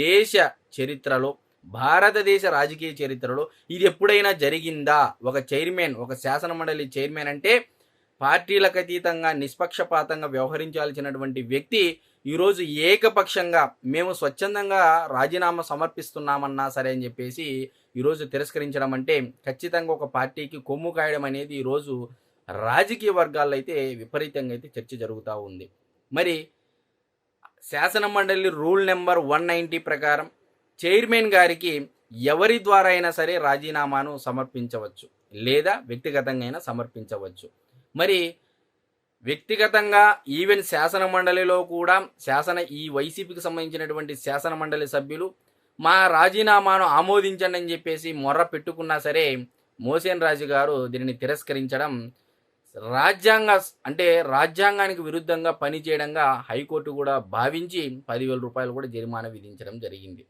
దేశ చరిత్రలో, భారతదేశ రాజకీయ చరిత్రలో ఇది ఎప్పుడైనా జరిగిందా? ఒక చైర్మన్, ఒక శాసనమండలి చైర్మన్ అంటే పార్టీలకు అతీతంగా నిష్పక్షపాతంగా వ్యవహరించాల్సినటువంటి వ్యక్తి ఈరోజు ఏకపక్షంగా మేము స్వచ్ఛందంగా రాజీనామా సమర్పిస్తున్నామన్నా సరే అని చెప్పేసి ఈరోజు తిరస్కరించడం అంటే ఖచ్చితంగా ఒక పార్టీకి కొమ్ము కాయడం అనేది ఈరోజు రాజకీయ వర్గాల్లో అయితే విపరీతంగా అయితే చర్చ జరుగుతూ ఉంది. మరి శాసనమండలి రూల్ నెంబర్ 190 ప్రకారం చైర్మన్ గారికి ఎవరి ద్వారా అయినా సరే రాజీనామాను సమర్పించవచ్చు, లేదా వ్యక్తిగతంగా అయినా సమర్పించవచ్చు. మరి వ్యక్తిగతంగా ఈవెన్ శాసన మండలిలో కూడా ఈ వైసీపీకి సంబంధించినటువంటి శాసన మండలి సభ్యులు మా రాజీనామాను ఆమోదించండి అని చెప్పేసి మొర్ర పెట్టుకున్నా సరే మోసేన్ రాజు గారు దీనిని తిరస్కరించడం రాజ్యాంగానికి విరుద్ధంగా పనిచేయడంగా హైకోర్టు కూడా భావించి 10,000 రూపాయలు కూడా జరిమానా విధించడం జరిగింది.